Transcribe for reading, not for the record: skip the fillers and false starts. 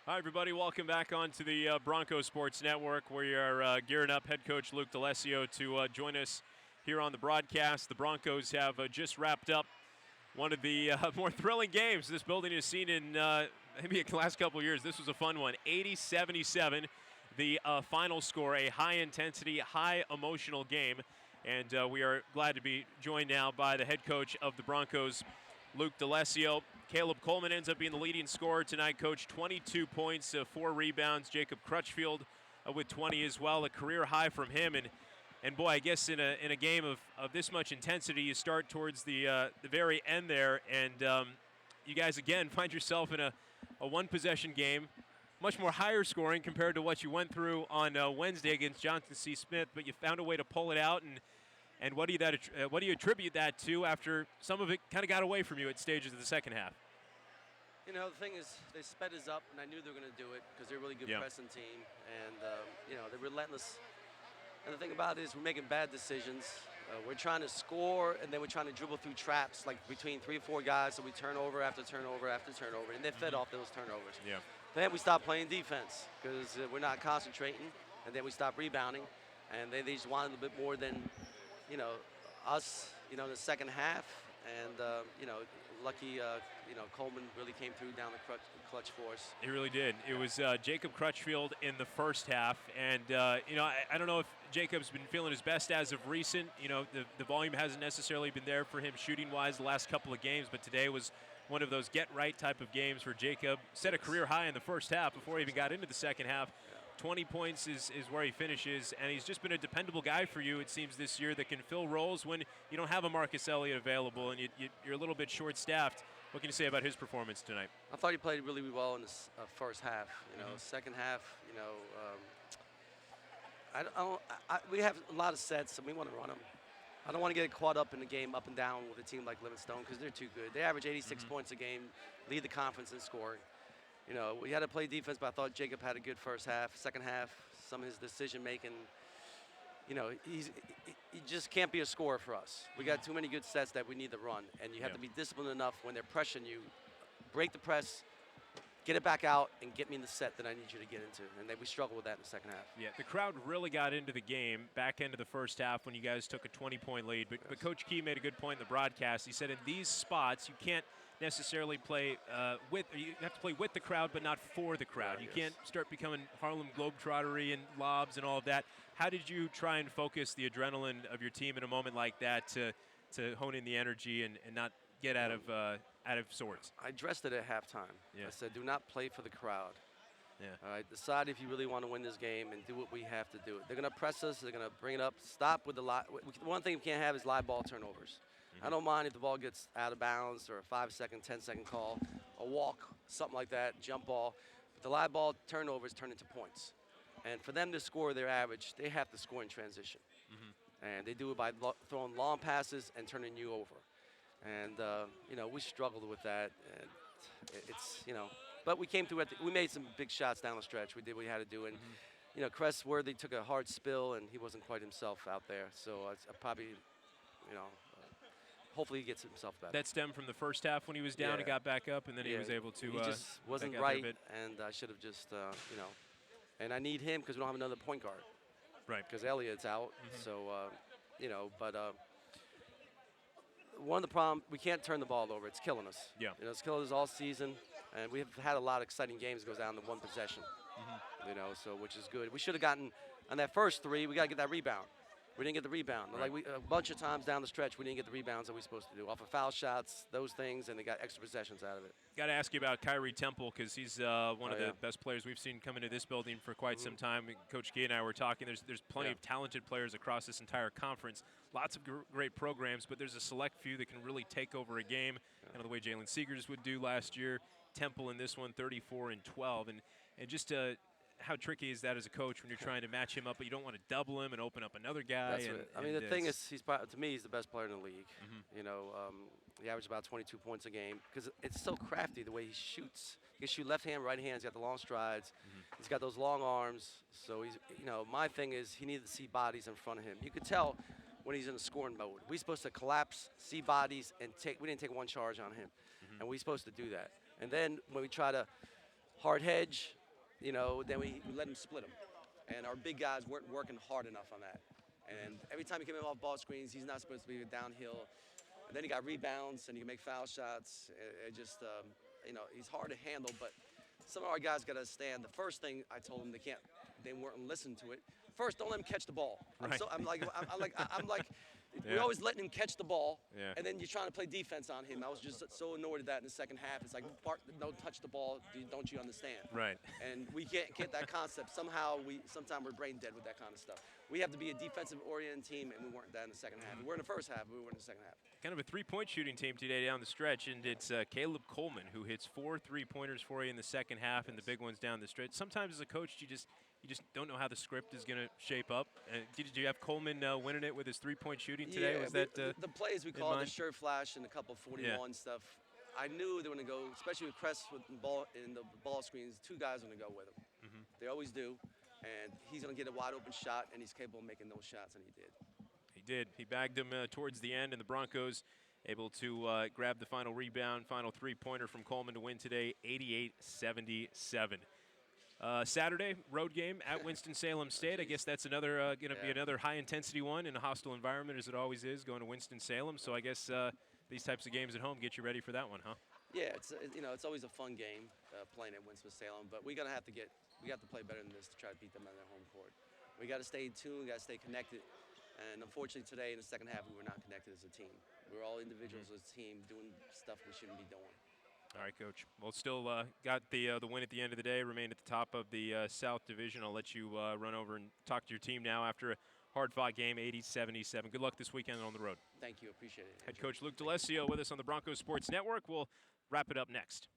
Hi, everybody. Welcome back onto the Broncos Sports Network. We are gearing up head coach Luke D'Alessio to join us here on the broadcast. The Broncos have just wrapped up one of the more thrilling games this building has seen in maybe the last couple of years. This was a fun one. 80-77, the final score, a high-intensity, high-emotional game. And we are glad to be joined now by the head coach of the Broncos, Luke D'Alessio. Caleb Coleman ends up being the leading scorer tonight, Coach. 22 points, 4 rebounds. Jacob Crutchfield with 20 as well, a career high from him. And boy, I guess in a game of this much intensity, you start towards the very end there, and you guys again find yourself in a one-possession game, much more higher scoring compared to what you went through on Wednesday against Johnson C. Smith, but you found a way to pull it out. And what do you attribute that to after some of it kind of got away from you at stages of the second half? You know, the thing is, they sped us up, and I knew they were going to do it because they're a really good pressing team, and they're relentless. And the thing about it is, we're making bad decisions. We're trying to score, and then we're trying to dribble through traps, like between 3 or 4 guys, so we turnover after turnover after turnover, and they fed off those turnovers. Yeah. Then we stopped playing defense because we're not concentrating, and then we stopped rebounding, and they just wanted a little bit more than, us, in the second half. And, lucky, Coleman really came through down the clutch for us. He really did. It was Jacob Crutchfield in the first half. And, I don't know if Jacob's been feeling his best as of recent. The volume hasn't necessarily been there for him shooting-wise the last couple of games, but today was one of those get-right type of games for Jacob. Set a career high in the first half before he even got into the second half. 20 points is where he finishes, and he's just been a dependable guy for you, it seems, this year, that can fill roles when you don't have a Marcus Elliott available and you're a little bit short-staffed. What can you say about his performance tonight? I thought he played really well in the first half. Second half, we have a lot of sets, and we want to run them. I don't want to get caught up in the game up and down with a team like Livingstone because they're too good. They average 86 points a game, lead the conference in scoring. We had to play defense, but I thought Jacob had a good first half. Second half, some of his decision-making, he just can't be a scorer for us. We got too many good sets that we need to run, and you have to be disciplined enough when they're pressuring you, break the press, get it back out, and get me in the set that I need you to get into. And then we struggled with that in the second half. Yeah, the crowd really got into the game back end of the first half when you guys took a 20-point lead. But Coach Key made a good point in the broadcast. He said in these spots, you can't necessarily play you have to play with the crowd, but not for the crowd. You can't start becoming Harlem Globetrottery and lobs and all of that. How did you try and focus the adrenaline of your team in a moment like that to hone in the energy and not get out of sorts? I addressed it at halftime. Yeah. I said, do not play for the crowd. Yeah. All right, decide if you really want to win this game and do what we have to do. They're going to press us. They're going to bring it up. Stop with the one thing we can't have is live ball turnovers. I don't mind if the ball gets out of bounds or a 5-second, 10-second call, a walk, something like that, jump ball. But the live ball turnovers turn into points. And for them to score their average, they have to score in transition. And they do it by throwing long passes and turning you over. And, we struggled with that. And it's, but we came through we made some big shots down the stretch. We did what we had to do. And, Cressworthy took a hard spill, and he wasn't quite himself out there. So I probably, hopefully he gets himself back. That stemmed from the first half when he was down and got back up, and then he was able to. He just wasn't right, and I should have just, and I need him because we don't have another point guard. Right. Because Elliott's out, so, but one of the problems, we can't turn the ball over. It's killing us. Yeah. It's killing us all season, and we've had a lot of exciting games that goes down to one possession, so which is good. We should have gotten, on that first 3, we got to get that rebound. We didn't get the rebound. Right. Like a bunch of times down the stretch, we didn't get the rebounds that we were supposed to do. Off of foul shots, those things, and they got extra possessions out of it. Got to ask you about Kyrie Temple because he's one of the best players we've seen come into this building for quite some time. Coach Gee and I were talking. There's plenty of talented players across this entire conference. Lots of great programs, but there's a select few that can really take over a game. Kind of the way Jalen Seegers would do last year. Temple in this one, 34-12, and just how tricky is that as a coach when you're trying to match him up, but you don't want to double him and open up another guy? That's right. I mean, the thing is, to me, he's the best player in the league. He averages about 22 points a game because it's so crafty the way he shoots. He can shoot left hand, right hand. He's got the long strides. He's got those long arms. So he's, my thing is he needed to see bodies in front of him. You could tell when he's in a scoring mode. We're supposed to collapse, see bodies, and we didn't take one charge on him. And we're supposed to do that. And then when we try to hard hedge, then we let him split them. And our big guys weren't working hard enough on that. And every time he came in off ball screens, he's not supposed to be downhill. And then he got rebounds and he can make foul shots. It just, he's hard to handle. But some of our guys got to understand. The first thing I told them, they weren't listening to it. First, don't let him catch the ball. Right. I'm like, Yeah. we're always letting him catch the ball, Yeah. and then you're trying to play defense on him. I was just so annoyed at that in the second half. It's like, Bart, don't touch the ball. Don't you understand? Right. And we can't get that concept. Sometimes we're brain dead with that kind of stuff. We have to be a defensive-oriented team, and we weren't that in the second half. We were in the first half, but we weren't in the second half. Kind of a three-point shooting team today down the stretch, and it's Caleb Coleman who hits 4 3-pointers for you in the second half, and the big ones down the stretch. Sometimes as a coach, you just don't know how the script is going to shape up. Did you have Coleman winning it with his three-point shooting today? Yeah, Was that the plays we call the shirt flash and a couple 41 stuff. I knew they were going to go, especially with Crest with the ball in the ball screens. Two guys are going to go with him. They always do, and he's going to get a wide open shot, and he's capable of making those shots, and he did. He did. He bagged him towards the end, and the Broncos able to grab the final rebound, final three-pointer from Coleman to win today, 88-77. Saturday, road game at Winston-Salem State. I guess that's another going to be another high-intensity one in a hostile environment, as it always is, going to Winston-Salem. So I guess these types of games at home get you ready for that one, huh? Yeah, it's always a fun game playing at Winston-Salem, but we have to play better than this to try to beat them on their home court. We got to stay tuned, we got to stay connected, and unfortunately today in the second half we were not connected as a team. We were all individuals as a team doing stuff we shouldn't be doing. All right, Coach. Well, still got the win at the end of the day, remained at the top of the South Division. I'll let you run over and talk to your team now after a hard-fought game, 80-77. Good luck this weekend on the road. Thank you. Appreciate it. Head coach Luke DeLessio with us on the Broncos Sports Network. We'll wrap it up next.